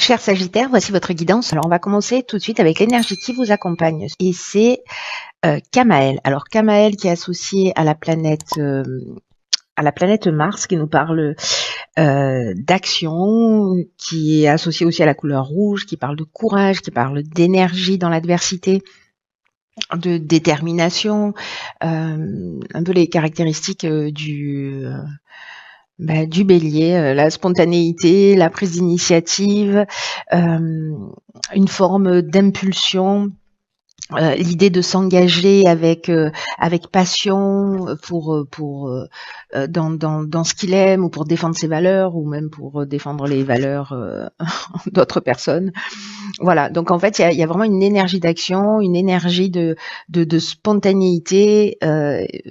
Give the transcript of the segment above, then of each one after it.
Cher Sagittaire, voici votre guidance. Alors, on va commencer tout de suite avec l'énergie qui vous accompagne. Et c'est Kamaël. Alors, Kamaël qui est associé à la planète Mars, qui nous parle d'action, qui est associé aussi à la couleur rouge, qui parle de courage, qui parle d'énergie dans l'adversité, de détermination, un peu les caractéristiques du bélier, la spontanéité, la prise d'initiative, une forme d'impulsion, l'idée de s'engager avec passion dans ce qu'il aime ou pour défendre ses valeurs ou même pour défendre les valeurs d'autres personnes. Voilà, donc en fait, il y a vraiment une énergie d'action, une énergie de spontanéité,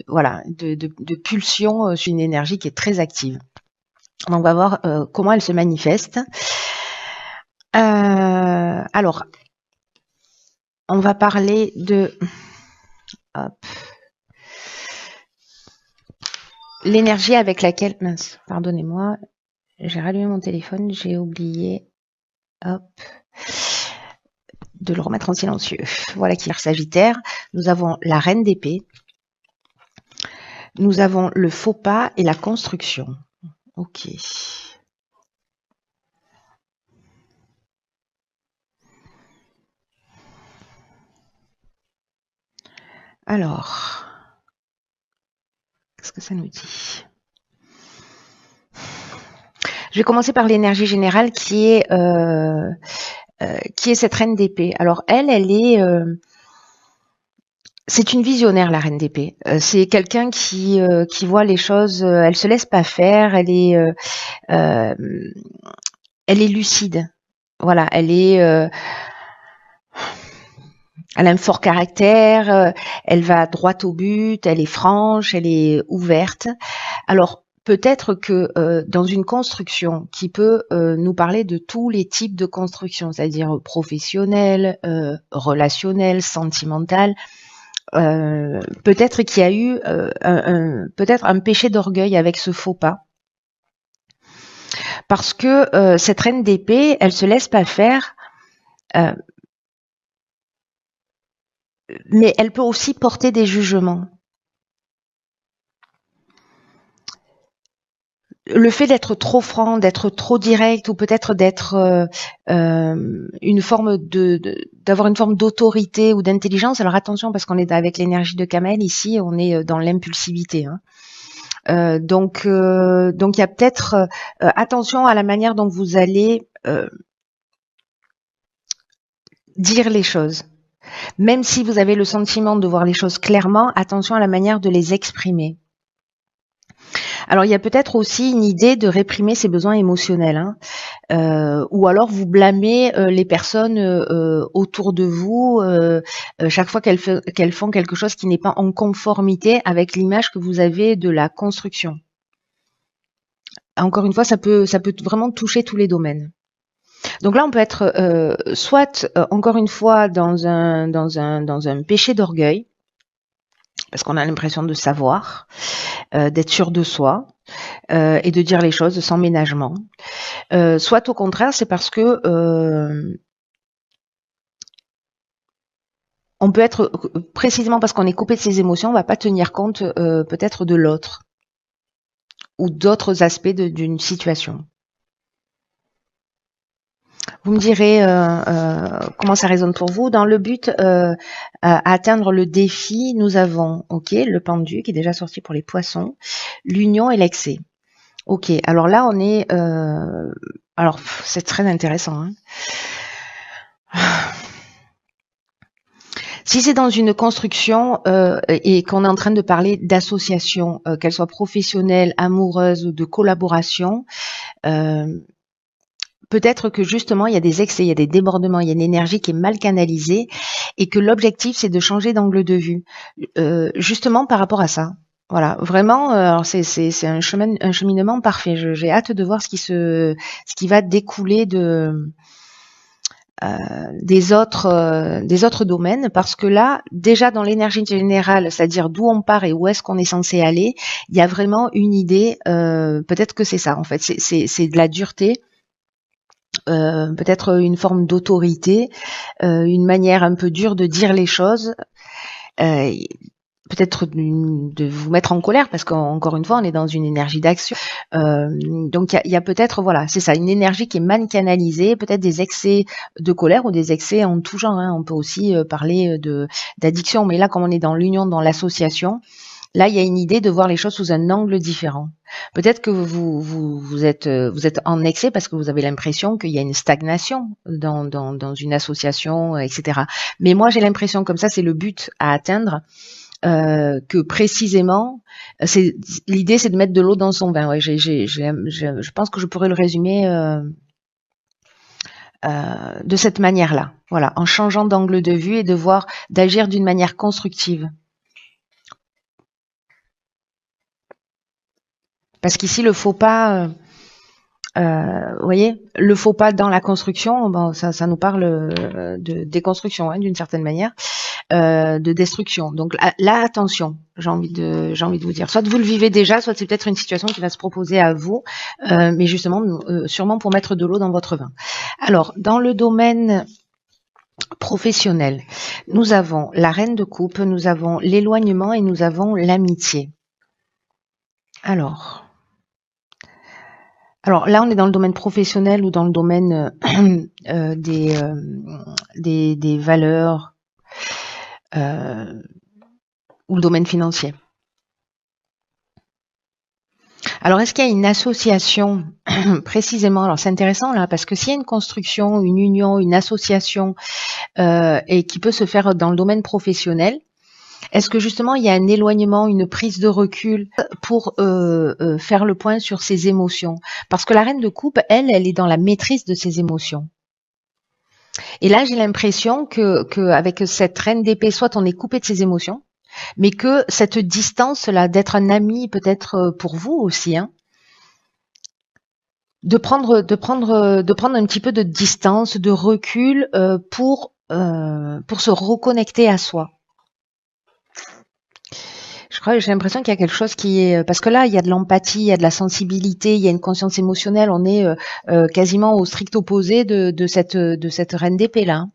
voilà, de pulsion, sur une énergie qui est très active. Donc, on va voir comment elle se manifeste. Alors, on va parler de l'énergie avec laquelle... Mince, pardonnez-moi, j'ai rallumé mon téléphone, j'ai oublié de le remettre en silencieux. Voilà qui est Sagittaire. Nous avons la reine d'épée. Nous avons le faux pas et la construction. Ok. Alors, qu'est-ce que ça nous dit? Je vais commencer par l'énergie générale qui est cette reine d'épée. Alors elle est... c'est une visionnaire, la reine d'épée. C'est quelqu'un qui voit les choses, elle se laisse pas faire, elle est lucide. Voilà, elle a un fort caractère, elle va droit au but, elle est franche, elle est ouverte. Alors, peut-être que dans une construction qui peut nous parler de tous les types de construction, c'est-à-dire professionnelle, relationnelle, sentimentale, peut-être qu'il y a eu peut-être un péché d'orgueil avec ce faux pas. Parce que cette reine d'épée, elle se laisse pas faire, mais elle peut aussi porter des jugements. Le fait d'être trop franc, d'être trop direct, ou peut-être d'être une forme d'avoir une forme d'autorité ou d'intelligence. Alors attention, parce qu'on est avec l'énergie de Kamaël ici, on est dans l'impulsivité. Donc il y a peut-être attention à la manière dont vous allez dire les choses. Même si vous avez le sentiment de voir les choses clairement, attention à la manière de les exprimer. Alors, il y a peut-être aussi une idée de réprimer ses besoins émotionnels, ou alors vous blâmez les personnes autour de vous chaque fois qu'elles font quelque chose qui n'est pas en conformité avec l'image que vous avez de la construction. Encore une fois, ça peut vraiment toucher tous les domaines. Donc là, on peut être soit encore une fois dans un péché d'orgueil, parce qu'on a l'impression de savoir, d'être sûr de soi et de dire les choses sans ménagement. Soit au contraire, c'est parce que on peut être précisément parce qu'on est coupé de ses émotions, on va pas tenir compte peut-être de l'autre ou d'autres aspects d'une situation. Vous me direz comment ça résonne pour vous. Dans le but à atteindre le défi, nous avons le pendu qui est déjà sorti pour les poissons, l'union et l'excès. Ok, alors là on est... alors c'est très intéressant. Si c'est dans une construction et qu'on est en train de parler d'association, qu'elle soit professionnelle, amoureuse ou de collaboration, peut-être que justement il y a des excès, il y a des débordements, il y a une énergie qui est mal canalisée et que l'objectif c'est de changer d'angle de vue, justement par rapport à ça. Voilà, vraiment, alors c'est un cheminement parfait. J'ai hâte de voir ce qui va découler des autres domaines, parce que là, déjà dans l'énergie générale, c'est-à-dire d'où on part et où est-ce qu'on est censé aller, il y a vraiment une idée. Peut-être que c'est ça en fait, c'est de la dureté. peut-être une forme d'autorité, une manière un peu dure de dire les choses, peut-être de vous mettre en colère parce qu'encore une fois on est dans une énergie d'action. Donc il y a peut-être, voilà, c'est ça, une énergie qui est mal canalisée, peut-être des excès de colère ou des excès en tout genre, hein. On peut aussi parler d'addiction, mais là comme on est dans l'union, dans l'association, là il y a une idée de voir les choses sous un angle différent. Peut-être que vous êtes en excès parce que vous avez l'impression qu'il y a une stagnation dans une association, etc. Mais moi j'ai l'impression, comme ça c'est le but à atteindre, que précisément, l'idée, c'est de mettre de l'eau dans son vin. Ouais, je pense que je pourrais le résumer de cette manière-là. Voilà, en changeant d'angle de vue et d'agir d'une manière constructive. Parce qu'ici, le faux pas, vous voyez, le faux pas dans la construction, bon, ça nous parle de déconstruction, hein, d'une certaine manière. De destruction. Donc là, attention, j'ai envie de vous dire. Soit vous le vivez déjà, soit c'est peut-être une situation qui va se proposer à vous, mais justement, sûrement pour mettre de l'eau dans votre vin. Alors, dans le domaine professionnel, nous avons la reine de coupe, nous avons l'éloignement et nous avons l'amitié. Alors là, on est dans le domaine professionnel ou dans le domaine des valeurs, ou le domaine financier. Alors, est-ce qu'il y a une association précisément? Alors, c'est intéressant là, parce que s'il y a une construction, une union, une association, et qui peut se faire dans le domaine professionnel, est-ce que justement il y a un éloignement, une prise de recul pour faire le point sur ses émotions? Parce que la reine de coupe, elle est dans la maîtrise de ses émotions. Et là, j'ai l'impression que avec cette reine d'épée, soit on est coupé de ses émotions, mais que cette distance-là, d'être un ami peut-être pour vous aussi, hein, de prendre un petit peu de distance, de recul pour se reconnecter à soi. J'ai l'impression qu'il y a quelque chose qui est, parce que là il y a de l'empathie, il y a de la sensibilité, il y a une conscience émotionnelle. On est quasiment au strict opposé de cette reine d'épée là.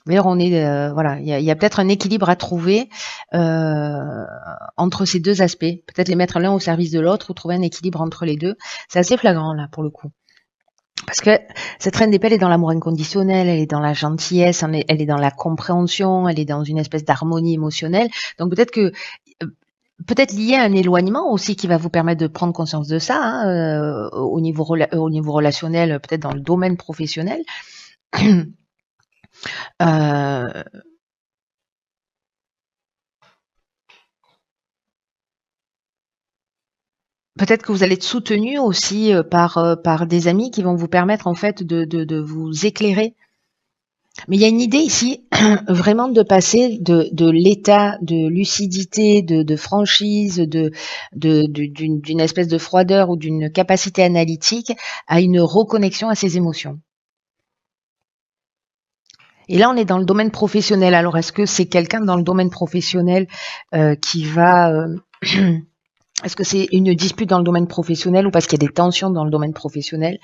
D'ailleurs, on est voilà, il y a peut-être un équilibre à trouver entre ces deux aspects. Peut-être les mettre l'un au service de l'autre ou trouver un équilibre entre les deux. C'est assez flagrant là pour le coup. Parce que cette reine d'épée, elle est dans l'amour inconditionnel, elle est dans la gentillesse, elle est dans la compréhension, elle est dans une espèce d'harmonie émotionnelle. Donc peut-être lié à un éloignement aussi qui va vous permettre de prendre conscience de ça, hein, au niveau relationnel, peut-être dans le domaine professionnel. Peut-être que vous allez être soutenu aussi par des amis qui vont vous permettre en fait de vous éclairer. Mais il y a une idée ici vraiment de passer de l'état de lucidité, de franchise, d'une espèce de froideur ou d'une capacité analytique à une reconnexion à ses émotions. Et là, on est dans le domaine professionnel. Alors, est-ce que c'est quelqu'un dans le domaine professionnel qui va... est-ce que c'est une dispute dans le domaine professionnel ou parce qu'il y a des tensions dans le domaine professionnel?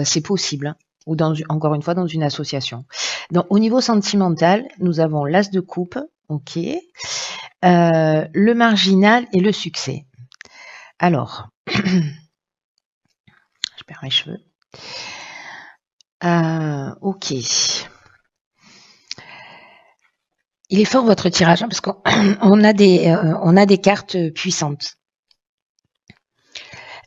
C'est possible. Hein, ou encore une fois, dans une association. Donc, au niveau sentimental, nous avons l'as de coupe, ok, le marginal et le succès. Alors, je perds mes cheveux. Ok. Il est fort votre tirage, hein, parce qu'on a des cartes puissantes.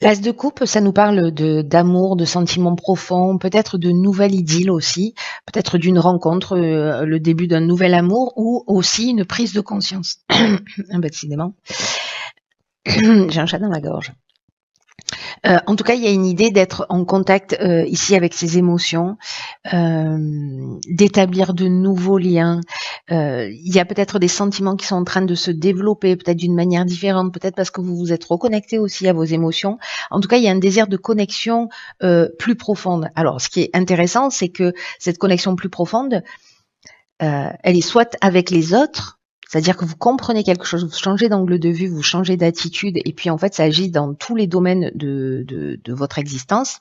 L'as de coupe, ça nous parle d'amour, de sentiments profonds, peut-être de nouvelle idylle aussi, peut-être d'une rencontre, le début d'un nouvel amour, ou aussi une prise de conscience. Décidément, j'ai un chat dans la gorge. En tout cas, il y a une idée d'être en contact ici avec ses émotions, d'établir de nouveaux liens. Il y a peut-être des sentiments qui sont en train de se développer, peut-être d'une manière différente, peut-être parce que vous vous êtes reconnecté aussi à vos émotions. En tout cas, il y a un désir de connexion plus profonde. Alors, ce qui est intéressant, c'est que cette connexion plus profonde, elle est soit avec les autres, c'est-à-dire que vous comprenez quelque chose, vous changez d'angle de vue, vous changez d'attitude, et puis en fait, ça agit dans tous les domaines de votre existence.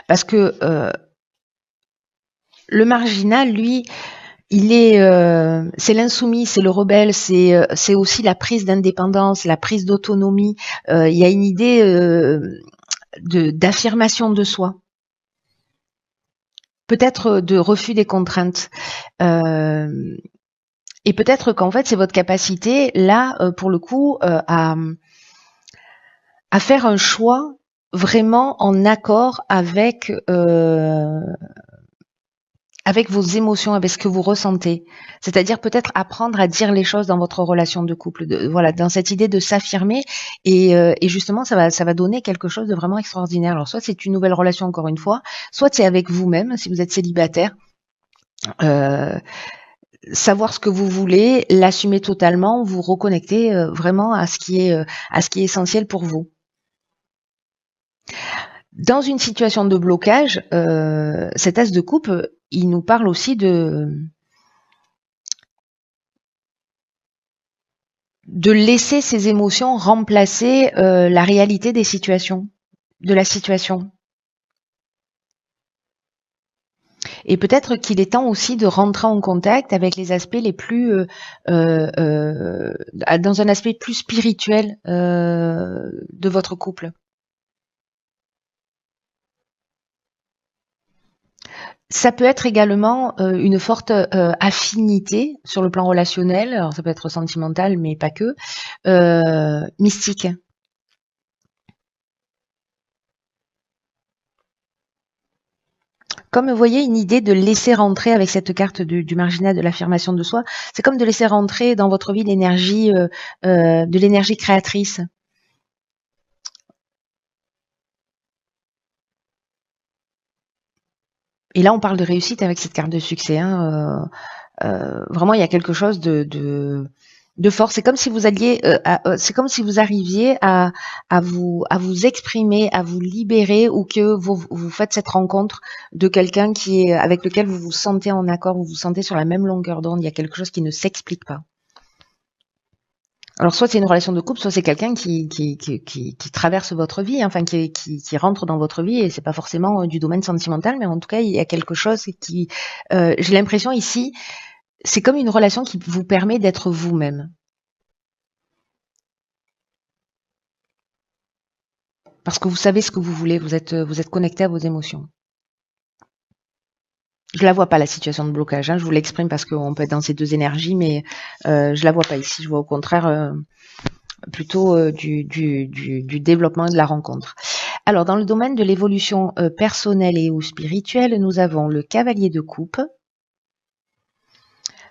Parce que le marginal, lui, c'est l'insoumis, c'est le rebelle, c'est aussi la prise d'indépendance, la prise d'autonomie. Il y a une idée d'affirmation de soi, peut-être de refus des contraintes. Et peut-être qu'en fait, c'est votre capacité, là, pour le coup, à faire un choix vraiment en accord avec vos émotions, avec ce que vous ressentez. C'est-à-dire peut-être apprendre à dire les choses dans votre relation de couple, voilà, dans cette idée de s'affirmer et justement ça va donner quelque chose de vraiment extraordinaire. Alors soit c'est une nouvelle relation encore une fois, soit c'est avec vous-même si vous êtes célibataire. Savoir ce que vous voulez, l'assumer totalement, vous reconnecter vraiment à ce qui est essentiel pour vous. Dans une situation de blocage, cet as de coupe, il nous parle aussi de laisser ses émotions remplacer la réalité des situations, de la situation. Et peut-être qu'il est temps aussi de rentrer en contact avec les aspects les plus, dans un aspect plus spirituel de votre couple. Ça peut être également une forte affinité sur le plan relationnel, alors ça peut être sentimental, mais pas que, mystique. Comme vous voyez, une idée de laisser rentrer avec cette carte du marginal de l'affirmation de soi, c'est comme de laisser rentrer dans votre vie l'énergie, de l'énergie créatrice. Et là, on parle de réussite avec cette carte de succès. Hein, vraiment, il y a quelque chose de fort. C'est comme si vous alliez, c'est comme si vous arriviez à vous exprimer, à vous libérer, ou que vous faites cette rencontre de quelqu'un avec lequel vous vous sentez en accord, vous vous sentez sur la même longueur d'onde. Il y a quelque chose qui ne s'explique pas. Alors soit c'est une relation de couple, soit c'est quelqu'un qui traverse votre vie, hein, enfin qui rentre dans votre vie, et c'est pas forcément du domaine sentimental, mais en tout cas il y a quelque chose qui, j'ai l'impression ici, c'est comme une relation qui vous permet d'être vous-même. Parce que vous savez ce que vous voulez, vous êtes connecté à vos émotions. Je la vois pas la situation de blocage, hein, je vous l'exprime parce qu'on peut être dans ces deux énergies, mais je la vois pas ici, je vois au contraire plutôt du développement et de la rencontre. Alors, dans le domaine de l'évolution personnelle et ou spirituelle, nous avons le cavalier de coupe,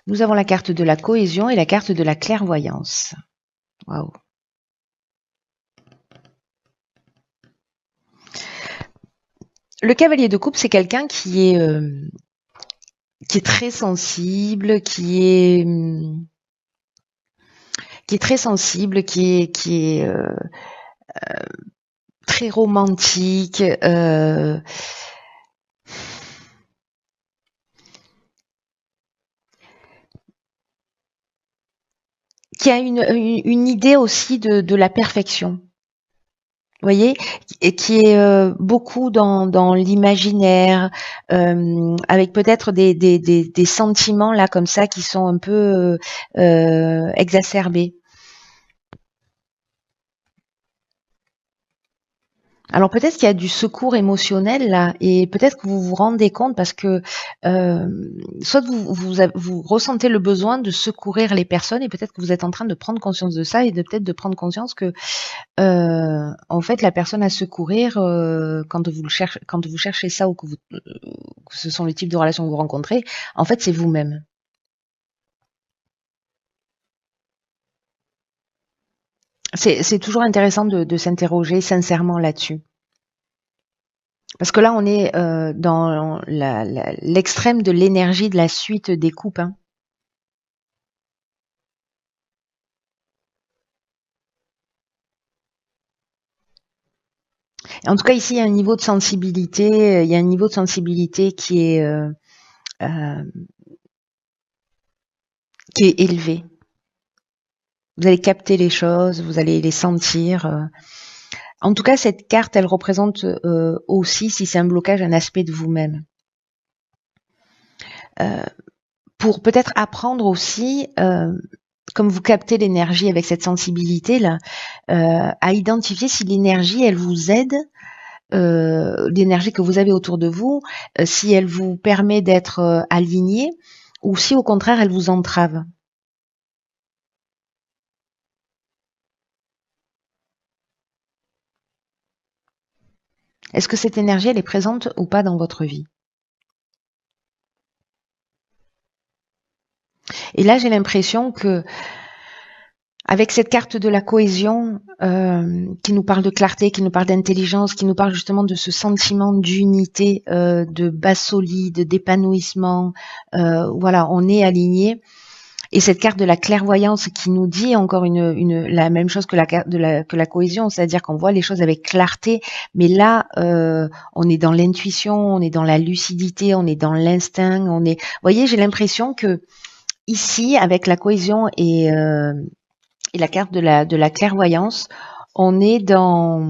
nous avons la carte de la cohésion et la carte de la clairvoyance. Waouh. Le cavalier de coupe, c'est quelqu'un qui est très sensible, qui est très sensible, qui est très romantique, qui a une idée aussi de la perfection. Vous voyez, et qui est beaucoup dans l'imaginaire, avec peut-être des sentiments là comme ça qui sont un peu exacerbés. Alors peut-être qu'il y a du secours émotionnel là, et peut-être que vous vous rendez compte parce que soit vous ressentez le besoin de secourir les personnes, et peut-être que vous êtes en train de prendre conscience de ça, et peut-être de prendre conscience que en fait, la personne à secourir, quand vous cherchez ça, ou que ce sont les types de relations que vous rencontrez, en fait, c'est vous-même. C'est toujours intéressant de s'interroger sincèrement là-dessus. Parce que là, on est dans l'extrême de l'énergie de la suite des coupes. Hein. En tout cas, ici, il y a un niveau de sensibilité, euh, qui est élevé. Vous allez capter les choses, vous allez les sentir. En tout cas, cette carte, elle représente aussi, si c'est un blocage, un aspect de vous-même. Pour peut-être apprendre aussi, comme vous captez l'énergie avec cette sensibilité-là, à identifier si l'énergie, elle vous aide, l'énergie que vous avez autour de vous, si elle vous permet d'être aligné, ou si au contraire, elle vous entrave. Est-ce que cette énergie, elle est présente ou pas dans votre vie? Et là, j'ai l'impression que avec cette carte de la cohésion, qui nous parle de clarté, qui nous parle d'intelligence, qui nous parle justement de ce sentiment d'unité, de base solide, d'épanouissement, voilà, on est aligné. Et cette carte de la clairvoyance qui nous dit encore la même chose que que la cohésion, c'est-à-dire qu'on voit les choses avec clarté, mais là, on est dans l'intuition, on est dans la lucidité, on est dans l'instinct, vous voyez, j'ai l'impression que ici, avec la cohésion et la carte de la clairvoyance, on est dans...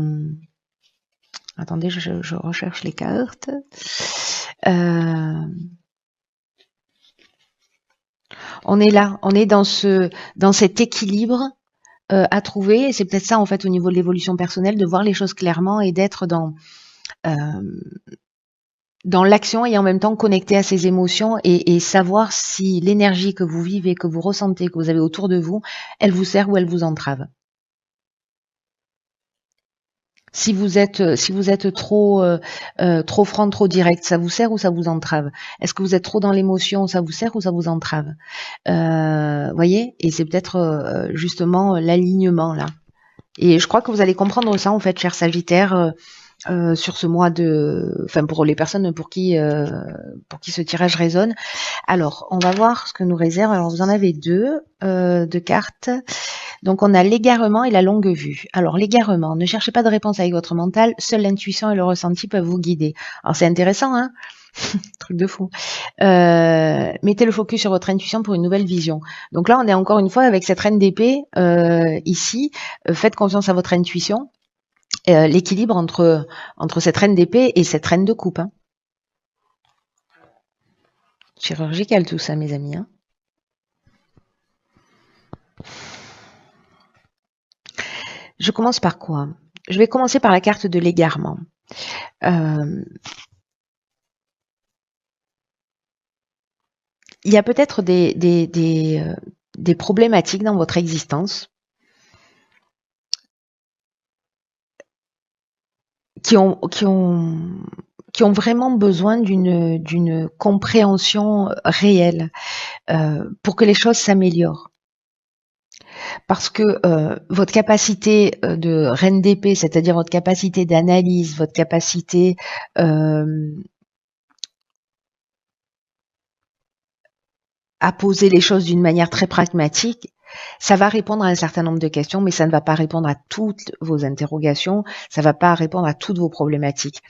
Attendez, je recherche les cartes. On est là, on est dans cet équilibre à trouver. Et c'est peut-être ça, en fait, au niveau de l'évolution personnelle, de voir les choses clairement et d'être dans l'action et en même temps connecté à ses émotions et savoir si l'énergie que vous vivez, que vous ressentez, que vous avez autour de vous, elle vous sert ou elle vous entrave. Si vous êtes trop franc, trop direct, ça vous sert ou ça vous entrave? Est-ce que vous êtes trop dans l'émotion, ça vous sert ou ça vous entrave? Voyez? Et c'est peut-être justement l'alignement là. Et je crois que vous allez comprendre ça en fait, cher Sagittaire, sur ce mois enfin pour les personnes pour qui ce tirage résonne. Alors, on va voir ce que nous réserve. Alors, vous en avez deux de cartes. Donc, on a l'égarement et la longue vue. Alors, l'égarement, ne cherchez pas de réponse avec votre mental. Seule l'intuition et le ressenti peuvent vous guider. Alors, c'est intéressant, hein? Truc de fou. Mettez le focus sur votre intuition pour une nouvelle vision. Donc là, on est encore une fois avec cette reine d'épée ici. Faites confiance à votre intuition. L'équilibre entre cette reine d'épée et cette reine de coupe. Hein. Chirurgical tout ça, mes amis. Hein. Je commence par quoi? Je vais commencer par la carte de l'égarement. Il y a peut-être des problématiques dans votre existence qui ont vraiment besoin d'une compréhension réelle pour que les choses s'améliorent. Parce que votre capacité de reine d'épée, c'est-à-dire votre capacité d'analyse, votre capacité à poser les choses d'une manière très pragmatique, ça va répondre à un certain nombre de questions, mais ça ne va pas répondre à toutes vos interrogations, ça ne va pas répondre à toutes vos problématiques.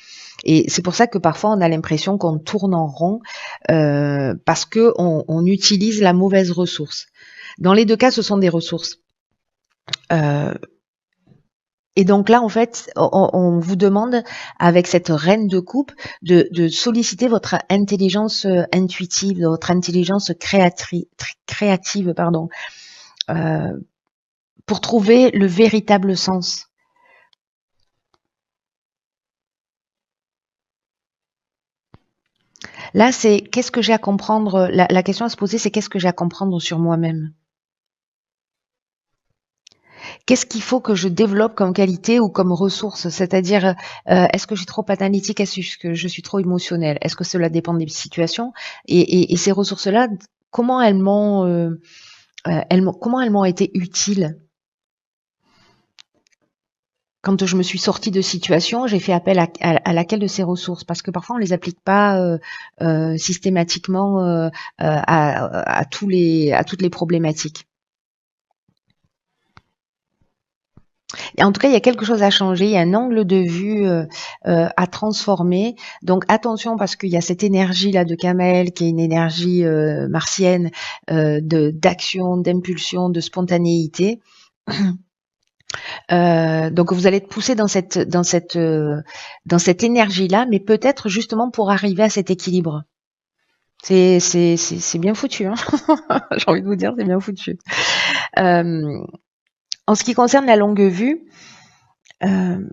Et c'est pour ça que parfois on a l'impression qu'on tourne en rond parce qu'on utilise la mauvaise ressource. Dans les deux cas, ce sont des ressources. Et donc là, en fait, on vous demande, avec cette reine de coupe, de solliciter votre intelligence intuitive, votre intelligence créative, pardon, pour trouver le véritable sens. Là, c'est qu'est-ce que j'ai à comprendre. La question à se poser, c'est qu'est-ce que j'ai à comprendre sur moi-même. Qu'est-ce qu'il faut que je développe comme qualité ou comme ressource? C'est-à-dire, est-ce que je suis trop analytique? Est-ce que je suis trop émotionnelle? Est-ce que cela dépend des situations? Et ces ressources-là, comment elles m'ont été utiles? Quand je me suis sortie de situation, j'ai fait appel à laquelle de ces ressources? Parce que parfois on les applique pas systématiquement à toutes les problématiques. Et en tout cas, il y a quelque chose à changer, il y a un angle de vue à transformer. Donc attention parce qu'il y a cette énergie là de Kamel qui est une énergie martienne d'action, d'impulsion, de spontanéité. Donc vous allez être poussé dans cette énergie-là, mais peut-être justement pour arriver à cet équilibre. C'est bien foutu, hein. J'ai envie de vous dire, c'est bien foutu. En ce qui concerne la longue vue, il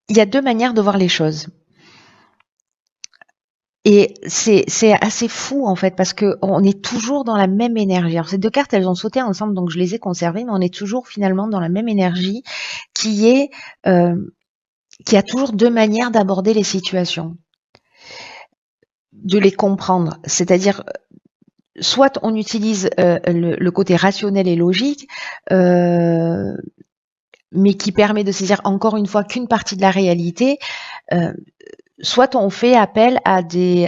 y a deux manières de voir les choses. Et c'est assez fou en fait parce que on est toujours dans la même énergie. Alors ces deux cartes, elles ont sauté ensemble, donc je les ai conservées, mais on est toujours finalement dans la même énergie qui est qui a toujours deux manières d'aborder les situations, de les comprendre. C'est-à-dire, soit on utilise le côté rationnel et logique, mais qui permet de saisir encore une fois qu'une partie de la réalité. Soit on fait appel à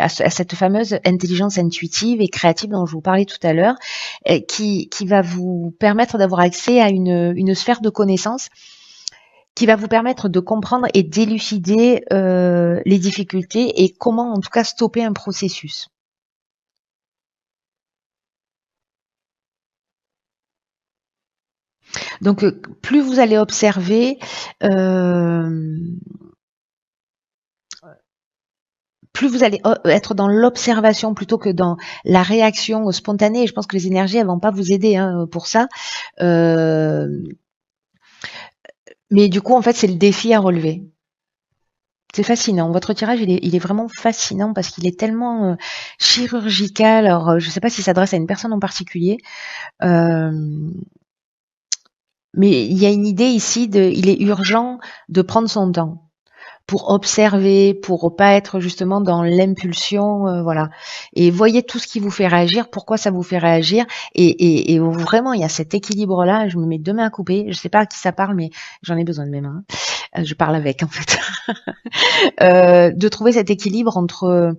cette fameuse intelligence intuitive et créative dont je vous parlais tout à l'heure, qui va vous permettre d'avoir accès à une sphère de connaissances qui va vous permettre de comprendre et d'élucider les difficultés et comment en tout cas stopper un processus. Donc plus vous allez observer, plus vous allez être dans l'observation plutôt que dans la réaction spontanée. Et je pense que les énergies, elles vont pas vous aider pour ça. Mais du coup, en fait, c'est le défi à relever. C'est fascinant. Votre tirage, il est vraiment fascinant parce qu'il est tellement chirurgical. Alors, je ne sais pas s'il s'adresse à une personne en particulier, euh, mais il y a une idée ici il est urgent de prendre son temps pour observer, pour pas être justement dans l'impulsion, voilà. Et voyez tout ce qui vous fait réagir, pourquoi ça vous fait réagir, et vraiment il y a cet équilibre-là. Je me mets deux mains à couper. Je sais pas à qui ça parle, mais j'en ai besoin de mes mains. Je parle avec en fait. De trouver cet équilibre entre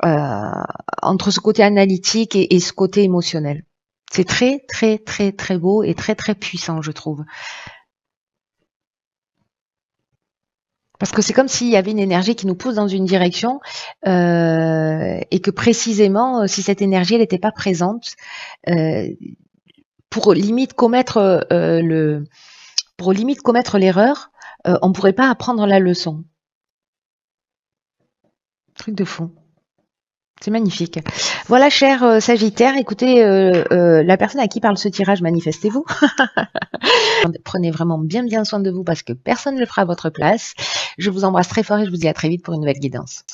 ce côté analytique et ce côté émotionnel. C'est très très très très beau et très très puissant, je trouve. Parce que c'est comme s'il y avait une énergie qui nous pousse dans une direction et que précisément, si cette énergie elle n'était pas présente, euh, pour limite commettre pour limite commettre l'erreur, on pourrait pas apprendre la leçon. Truc de fou. C'est magnifique. Voilà, cher Sagittaire, écoutez, la personne à qui parle ce tirage, manifestez-vous. Prenez vraiment bien bien soin de vous parce que personne ne le fera à votre place. Je vous embrasse très fort et je vous dis à très vite pour une nouvelle guidance.